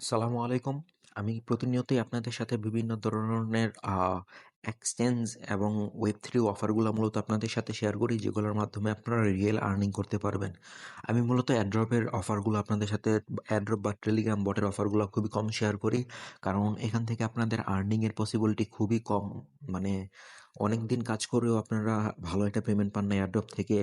আসসালামু আলাইকুম। আমি প্রতিনিয়তই আপনাদের সাথে বিভিন্ন ধরনের এক্সচেঞ্জ এবং ওয়েব3 অফারগুলা মূলত আপনাদের সাথে শেয়ার করি, যেগুলোর মাধ্যমে আপনারা রিয়েল আর্নিং করতে পারবেন। আমি মূলত অ্যাড্রপের অফারগুলো আপনাদের সাথে অ্যাড্রপ বা টেলিগ্রাম বটের অফারগুলো খুবই কম শেয়ার করি। কারণ এখান থেকে আপনাদের আর্নিংয়ের পসিবিলিটি খুবই কম। মানে অনেকদিন কাজ করেও আপনারা ভালো একটা পেমেন্ট পান না। এয়ারড্রপ থেকে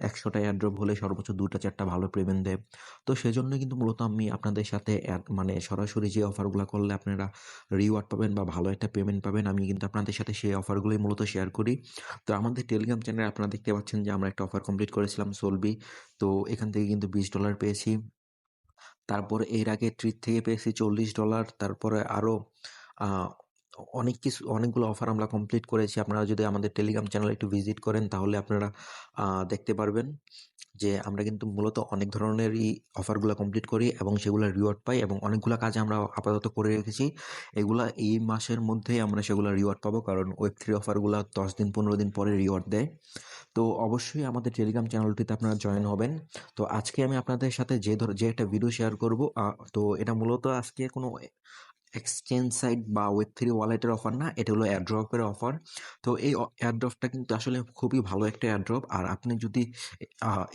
১০০টা এয়ারড্রপ হলে সর্বোচ্চ ২টা ৪টা ভালো পেমেন্ট দেয়। তো সেজন্যই কিন্তু মূলত আমি আপনাদের সাথে মানে সরাসরি যে অফারগুলো করলে আপনারা রিওয়ার্ড পাবেন বা ভালো একটা পেমেন্ট পাবেন, আমি কিন্তু আপনাদের সাথে সেই অফারগুলোই মূলত শেয়ার করি। তো আমাদের টেলিগ্রাম চ্যানেলে আপনারা দেখতে পাচ্ছেন যে আমরা একটা অফার কমপ্লিট করেছিলাম সোলবি। তো এখান থেকে কিন্তু $20 পেয়েছি। তারপরে এর আগে ট্রিট থেকে পেয়েছি $40। তারপরে আরও আ অনেকগুলো অফার আমরা কমপ্লিট করেছি। আপনারা যদি আমাদের টেলিগ্রাম চ্যানেলে একটু ভিজিট করেন তাহলে আপনারা দেখতে পারবেন যে আমরা কিন্তু মূলত অনেক ধরনেরই অফারগুলো কমপ্লিট করি এবং সেগুলোর রিওয়ার্ড পাই, এবং অনেকগুলো কাজ আমরা আপাতত করে রেখেছি। এগুলা এই মাসের মধ্যেই আমরা সেগুলোর রিওয়ার্ড পাবো, কারণ ওয়েব3 অফারগুলা 10 দিন 15 দিন পরে রিওয়ার্ড দেয়। তো অবশ্যই আমাদের টেলিগ্রাম চ্যানেলটিতে আপনারা জয়েন হবেন। তো আজকে আমি আপনাদের সাথে যে একটা ভিডিও শেয়ার করব, তো এটা মূলত আজকে কোনো এক্সচেঞ্জ সাইট বা ওয়েব3 ওয়ালেটের অফার না, এটা হলো এয়ারড্রপের অফার। তো এই এয়ারড্রপটা কিন্তু আসলে খুবই ভালো একটা এয়ারড্রপ। আর আপনি যদি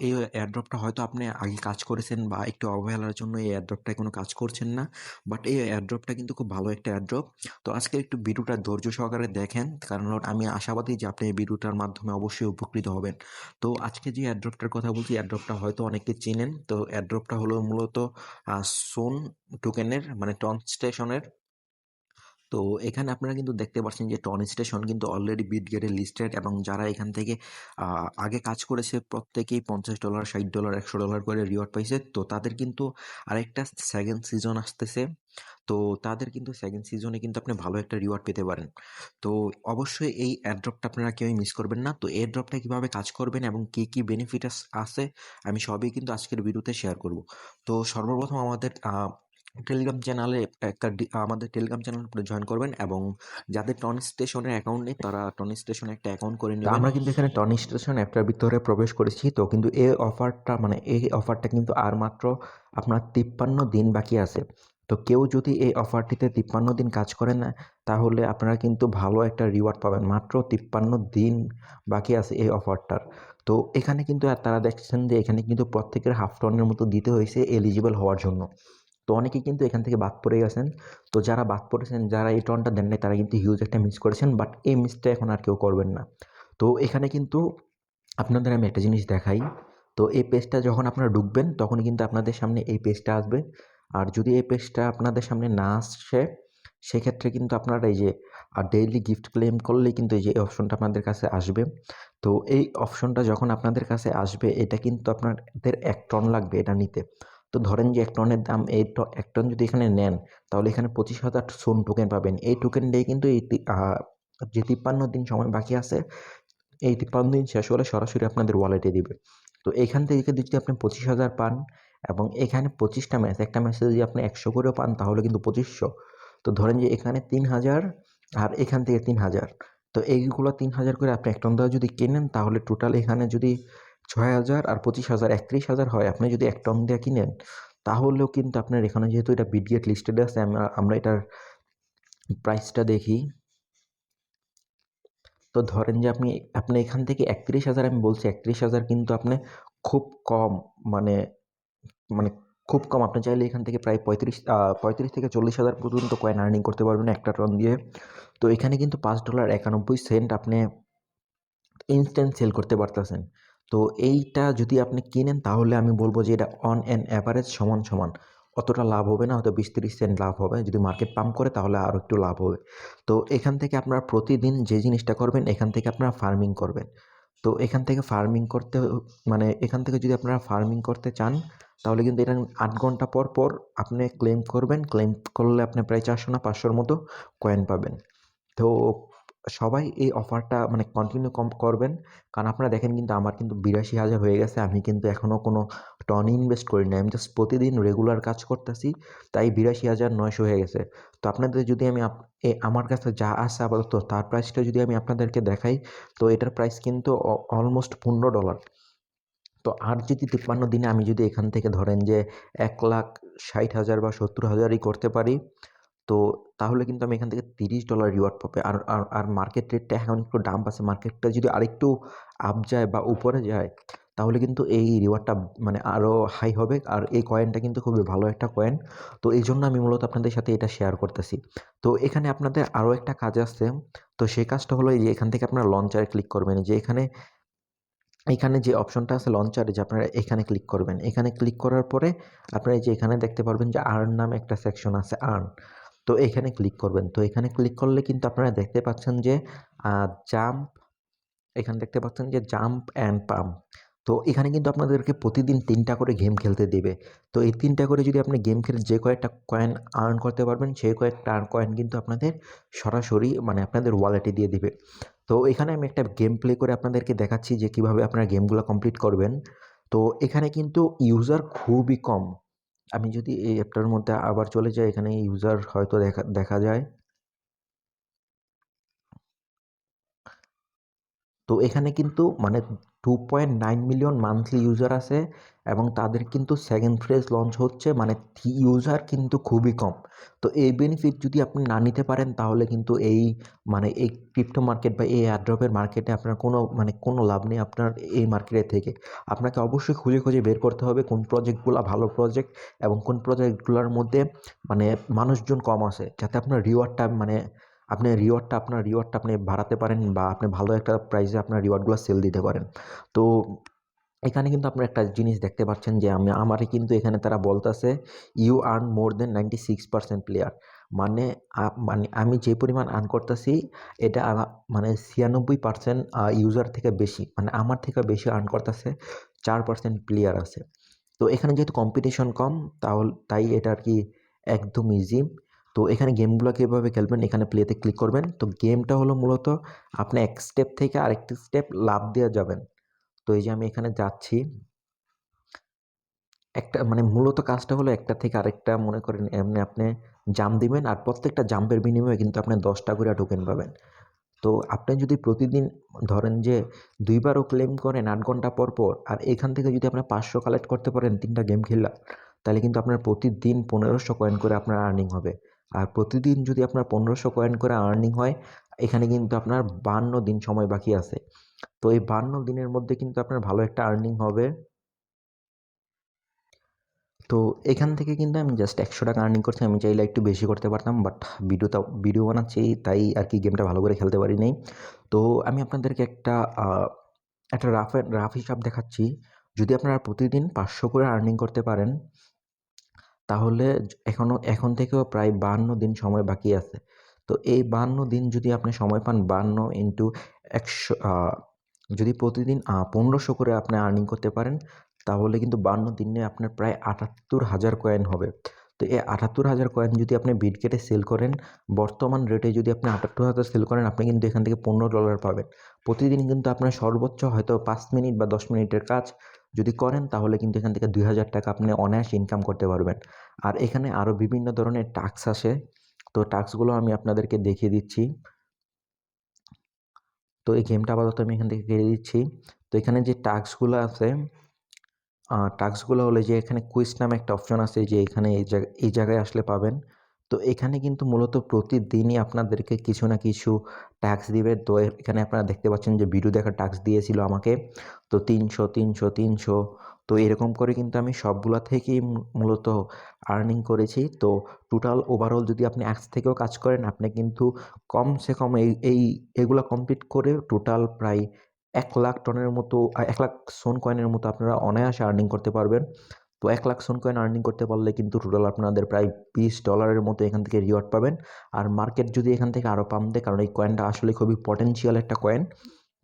এই এয়ারড্রপটা হয়তো আপনি আগে কাজ করেছেন বা একটু অবহেলার জন্য এই এয়ারড্রপটায় কোনো কাজ করছেন না, বাট এই এয়ারড্রপটা কিন্তু খুব ভালো একটা এয়ারড্রপ। তো আজকে একটু ভিডিওটা ধৈর্য সহকারে দেখেন, কারণ আমি আশাবাদী যে আপনি এই ভিডিওটার মাধ্যমে অবশ্যই উপকৃত হবেন। তো আজকে যে এয়ারড্রপটার কথা বলছি, এয়ারড্রপটা হয়তো অনেকে চেনেন। তো এয়ারড্রপটা হলো মূলত সোন টোকেনের, মানে টন স্টেশনের। তো এখানে আপনারা কিন্তু দেখতে পাচ্ছেন যে টনি স্টেশন কিন্তু অলরেডি বিটগেটে লিস্টেড, এবং যারা এখান থেকে আগে কাজ করেছে প্রত্যেকেই $50, $60, $100 করে রিওয়ার্ড পাইছে। তো তাদের কিন্তু আরেকটা সেকেন্ড সিজন আসতেছে। তো তাদের কিন্তু সেকেন্ড সিজনে কিন্তু আপনি ভালো একটা রিওয়ার্ড পেতে পারেন। তো অবশ্যই এই এয়ারড্রপটা আপনারা কেউই মিস করবেন না। তো এয়ারড্রপটা কিভাবে কাজ করবেন এবং কি কি বেনিফিট আছে, আমি সবই কিন্তু আজকের ভিডিওতে শেয়ার করব। তো সর্বপ্রথম আমাদের টেলিগ্রাম চ্যানেলে আমাদের টেলিগ্রাম চ্যানেলে জয়েন করবেন, এবং যাদের টনি স্টেশনের অ্যাকাউন্ট নেই তারা টনি স্টেশনে একটা অ্যাকাউন্ট করে তো নেবেন। আমরা কিন্তু এখানে টনি স্টেশন অ্যাপটার ভিতরে প্রবেশ করেছি। তো কিন্তু এই অফারটা কিন্তু আর মাত্র আপনার 53 দিন বাকি আছে। তো কেউ যদি এই অফারটিতে 53 দিন কাজ করে না, তাহলে আপনারা কিন্তু ভালো একটা রিওয়ার্ড পাবেন। মাত্র 53 দিন বাকি আছে এই অফারটার। তো এখানে কিন্তু আর তারা দেখছেন যে এখানে কিন্তু প্রত্যেকের হাফ টনের মতো দিতে হয়েছে এলিজিবল হওয়ার জন্য। তো অনেকেই কিন্তু এখান থেকে বাদ পড়ে গেছেন। তো যারা বাদ পড়েছেন, যারা এই টনটা দেন নাই, তারা কিন্তু হিউজ একটা মিস করেছেন। বাট এই মিসটা এখন আর কেউ করবেন না। তো এখানে কিন্তু আপনাদের আমি একটা জিনিস দেখাই। তো এই পেজটা যখন আপনারা ঢুকবেন তখনই কিন্তু আপনাদের সামনে এই পেজটা আসবে। আর যদি এই পেজটা আপনাদের সামনে না আসে, সেক্ষেত্রে কিন্তু আপনারা এই যে ডেইলি গিফট ক্লেম করলেই কিন্তু এই যে এই অপশনটা আপনাদের কাছে আসবে। তো এই অপশনটা যখন আপনাদের কাছে আসবে, এটা কিন্তু আপনাদের ১ টন লাগবে এটা নিতে। তো ধরেন যে ১ টনের দাম, ১ টন যদি এখানে নেন, তাহলে এখানে ২৫,০০০ সোন টোকেন পাবেন। এই টোকেন দিয়ে কিন্তু যে ৫৩ দিন সময় বাকি আছে, এই ৫৩ দিন শেষ হলে সরাসরি আপনাদের ওয়ালেটে দিবে। তো এখান থেকে যদি আপনি ২৫,০০০ পান, এবং এখানে ২৫টা ম্যাচ, একটা ম্যাচে যদি আপনি ১০০ করেও পান তাহলে কিন্তু ২৫০০। তো ধরেন যে এখানে ৩,০০০ আর এখান থেকে ৩,০০০। তো এইগুলো ৩,০০০ করে আপনি ১ টন দেওয়া যদি কেনেন, তাহলে টোটাল এখানে যদি ৬,০০০ আর ২৫,০০০ ৩১,০০০ হয়, আপনি যদি ১ টন দিয়ে কিনেন, তাহলেও কিন্তু আপনার এখানে যেহেতু এটা বিটগেট লিস্টেড আছে, আমরা এটার প্রাইসটা দেখি। তো ধরেন যে আপনি এখান থেকে ৩১,০০০, আমি বলছি ৩১,০০০ কিন্তু আপনি খুব কম, মানে মানে খুব কম। আপনি চাইলে এখান থেকে প্রায় ৩৫ থেকে ৪০,০০০ পর্যন্ত কয়েন আর্নিং করতে পারবেন একটা টন দিয়ে। তো এখানে কিন্তু $৫.৯১ আপনি ইনস্ট্যান্ট সেল করতে পারতেছেন। তো এইটা যদি আপনি কিনেন, তাহলে আমি বলব যে এটা অন অ্যান এভারেজ সমান সমান। অতটা লাভ হবে না, হয়তো ২০-৩০ সেন্ট লাভ হবে। যদি মার্কেট পাম্প করে তাহলে আরও একটু লাভ হবে। তো এখান থেকে আপনারা প্রতিদিন যে জিনিসটা করবেন, এখান থেকে আপনারা ফার্মিং করবেন। তো এখান থেকে ফার্মিং করতে, মানে এখান থেকে যদি আপনারা ফার্মিং করতে চান, তাহলে কিন্তু এটা ৮ ঘন্টা পর পর আপনি ক্লেম করবেন। ক্লেম করলে আপনি প্রায় ৪০০ না ৫০০ মতো কয়েন পাবেন। তো সবাই এই অফারটা মানে কন্টিনিউ করবেন। কারণ আপনারা দেখেন কিন্তু আমার কিন্তু ৮২,০০০ হয়ে গেছে। আমি কিন্তু এখনও কোনো টনি ইনভেস্ট করি নাই। আমি জাস্ট প্রতিদিন রেগুলার কাজ করতেছি। তাই ৮২,৯০০ হয়ে গেছে। তো আপনাদের যদি আমি আমার কাছে যা আছে আপাতত তার প্রাইসটা যদি আমি আপনাদেরকে দেখাই, তো এটার প্রাইস কিন্তু অলমোস্ট $15। তো তো আর যদি 53 দিনে আমি যদি এখান থেকে ধরেন যে 1,60,000 বা 70,000ই করতে পারি, তো তাহলে কিন্তু আমি এখান থেকে $30 রিওয়ার্ড পাবে। আর মার্কেট রেটটা এখন একটু ডাম্প আছে। মার্কেটটা যদি আরেকটু আপ যায় বা উপরে যায়, তাহলে কিন্তু এই রিওয়ার্ডটা মানে আরো হাই হবে। আর এই কয়েনটা কিন্তু খুবই ভালো একটা কয়েন। তো এইজন্য আমি মূলত আপনাদের সাথে এটা শেয়ার করতেছি। তো এখানে আপনাদের আরো একটা কাজ আছে। তো সেই কাজটা হলো এই যে এখান থেকে আপনারা লঞ্চারে ক্লিক করবেন। যে এখানে যে অপশনটা আছে লঞ্চারে, যে আপনারা এখানে ক্লিক করবেন। এখানে ক্লিক করার পরে আপনারা এই যে এখানে দেখতে পারবেন যে আর্ন নামে একটা সেকশন আছে, আর্ন। তো এখানে ক্লিক করবেন। তো এখানে ক্লিক করলে কিন্তু আপনারা দেখতে পাচ্ছেন যে জাম্প, এখানে দেখতে পাচ্ছেন যে জাম্প অ্যান্ড পাম্প। তো এখানে কিন্তু আপনাদেরকে প্রতিদিন 3টা করে গেম খেলতে দিবে। তো এই 3টা করে যদি আপনি গেম খেলে যে কয়েকটা কয়েন আর্ন করতে পারবেন, সেই কয়েকটা কয়েন কিন্তু আপনাদের সরাসরি মানে আপনাদের ওয়ালেটে দিয়ে দিবে। তো এখানে আমি একটা গেম প্লে করে আপনাদেরকে দেখাচ্ছি যে কিভাবে আপনারা গেমগুলো কমপ্লিট করবেন। তো এখানে কিন্তু ইউজার খুবই কম। আমি যদি এই অ্যাপটার মধ্যে আবার চলে যাই, এখানে ইউজার হয়তো দেখা দেখা যায়। তো এখানে কিন্তু মানে 2.9 মিলিয়ন মান্থলি ইউজার আছে এবং তাদের কিন্তু সেকেন্ড ফেজ লঞ্চ হচ্ছে, মানে ইউজার কিন্তু খুবই কম। তো এই বেনিফিট যদি আপনি না নিতে পারেন, তাহলে কিন্তু এই মানে এই ক্রিপ্টো মার্কেট বা এই এয়ারড্রপের মার্কেটে আপনার কোনো লাভ নেই আপনার এই মার্কেটে থেকে। আপনাকে অবশ্যই খুঁজে খুঁজে বের করতে হবে কোন প্রজেক্টগুলো ভালো প্রজেক্ট এবং কোন প্রজেক্টগুলোর মধ্যে মানে মানুষজন কম আছে, যাতে আপনার রিওয়ার্ডটা মানে আপনার রিওয়ার্ডটা আপনি বাড়াতে পারেন বা আপনি ভালো একটা প্রাইসে আপনার রিওয়ার্ডগুলো সেল দিতে পারেন। তো এখানে কিন্তু আপনারা একটা জিনিস দেখতে পাচ্ছেন যে আমারে কিন্তু এখানে তারা বলতেছে you earn more than 96% player. মানে মানে আমি যে পরিমাণ আর্ন করতেছি, এটা মানে 96% ইউজার থেকে বেশি, মানে আমার থেকে বেশি আর্ন করতেছে 4% প্লেয়ার আছে। তো এখানে যেহেতু কম্পিটিশন কম, তাই এটা আর কি একদম ইজি। তো এখানে গেমগুলো কীভাবে খেলবেন, এখানে প্লেতে ক্লিক করবেন। তো গেমটা হলো মূলত আপনি এক স্টেপ থেকে আরেকটি স্টেপ লাফ দিয়ে যাবেন। তো এই যে আমি এখানে যাচ্ছি, একটা মানে মূলত কাজটা হলো একটা থেকে আরেকটা মনে করেন এমনি আপনি জাম্প দিবেন, আর প্রত্যেকটা জাম্পের বিনিময়ে কিন্তু আপনি 10টা করে টোকেন পাবেন। তো আপনি যদি প্রতিদিন ধরেন যে 2বারও ক্লেম করেন 8 ঘন্টা পর পর, আর এখান থেকে যদি আপনি 500 কালেক্ট করতে পারেন 3টা গেম খেললা, তাহলে কিন্তু আপনার প্রতিদিন 1500 কয়েন করে আপনার আর্নিং হবে। আর প্রতিদিন যদি আপনার 1500 কয়েন করে আর্নিং হয়, এখানে কিন্তু আপনার 52 দিন সময় বাকি আছে। তো এই 52 দিনের মধ্যে কিন্তু আপনার ভালো একটা আর্নিং হবে। তো এখান থেকে কিন্তু আমি জাস্ট ৳100 আর্নিং করছি। আমি চাইলে একটু বেশি করতে পারতাম, বাট ভিডিও বানাচ্ছি, তাই আর কি গেমটা ভালো করে খেলতে পারি নাই। তো আমি আপনাদেরকে একটা রাফ হিসাব দেখাচ্ছি। যদি আপনারা প্রতিদিন 500 করে আর্নিং করতে পারেন, তাহলে এখন থেকেও প্রায় 52 দিন সময় বাকি আছে। তো এই 52 দিন যদি আপনি সময় পান, 52 ইন্টু 100, যদি প্রতিদিন 1500 করে আপনি আর্নিং করতে পারেন, তাহলে কিন্তু 52 দিনে আপনার প্রায় ৭৮,০০০ কয়েন হবে। তো এই ৭৮,০০০ কয়েন যদি আপনি বিটগেটে সেল করেন, বর্তমান রেটে যদি আপনি ৭৮,০০০ সেল করেন, আপনি কিন্তু এখান থেকে $15 পাবেন। প্রতিদিন কিন্তু আপনার সর্বোচ্চ হয়তো 5 মিনিট বা 10 মিনিটের কাজ যদি করেন, তাহলে কিন্তু এখান থেকে ৳২,০০০ আপনি অনায়াসে ইনকাম করতে পারবেন। আর এখানে আরও বিভিন্ন ধরনের টাস্ক আসে। তো টাস্কগুলো আমি আপনাদেরকে দেখিয়ে দিচ্ছি। তো এই গেমটা আপাতত আমি এখান থেকে কেটে দিচ্ছি। তো এখানে যে টাস্কগুলো আছে, টাস্কগুলো হলো যে এখানে কুইজ নামে একটা অপশন আছে, যে এখানে এই জায়গায় আসলে পাবেন। তো এখানে কিন্তু মূলত প্রতিদিনই আপনাদেরকে কিছু না কিছু টাস্ক দিবে। তো এখানে আপনারা দেখতে পাচ্ছেন যে ভিডিও দেখার টাস্ক দিয়েছিল আমাকে। তো ৩০০, ৩০০, ৩০০, তো এরকম করে কিন্তু আমি সবগুলা থেকেই মূলত আর্নিং করেছি। তো টোটাল ওভারঅল যদি আপনি আজ থেকেও কাজ করেন, আপনি কিন্তু কমসে কম এগুলা কমপ্লিট করে টোটাল প্রায় 1,00,000 টনের মতো 1,00,000 সোন কয়েনের মতো আপনারা অনায়াসে আর্নিং করতে পারবেন। তো 1,00,000 সোন কয়েন আর্নিং করতে পারলে কিন্তু টোটাল আপনাদের প্রায় $20 মতো এখান থেকে রিওয়ার্ড পাবেন। আর মার্কেট যদি এখান থেকে আরও পাম্প দেয়, কারণ এই কয়েনটা আসলে খুবই পটেনশিয়াল একটা কয়েন।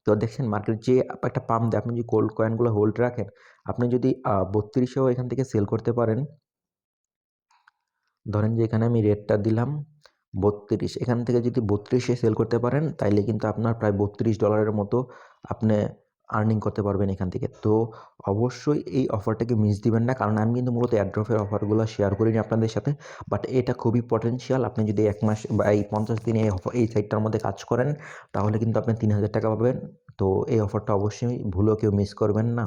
তো দেখছেন মার্কেট যে একটা পাম্প দেয়, আপনি যদি গোল্ড কয়েনগুলো হোল্ড রাখেন, আপনি যদি 32এও এখান থেকে সেল করতে পারেন, ধরেন যে এখানে আমি রেটটা দিলাম 32, এখান থেকে যদি 32-এ সেল করতে পারেন, তাইলে কিন্তু আপনার প্রায় $32 মতো আপনি আর্নিং করতে পারবেন এখান থেকে। তো অবশ্যই এই অফারটাকে মিস দিবেন না, কারণ আমি কিন্তু মূলত এয়ারড্রপের অফারগুলো শেয়ার করিনি আপনাদের সাথে। বাট এটা খুবই পটেনশিয়াল। আপনি যদি 1 মাস বা এই 50 দিনে এই সাইটটার মধ্যে কাজ করেন, তাহলে কিন্তু আপনি $3,000 পাবেন। তো এই অফারটা অবশ্যই ভুলেও কেউ মিস করবেন না।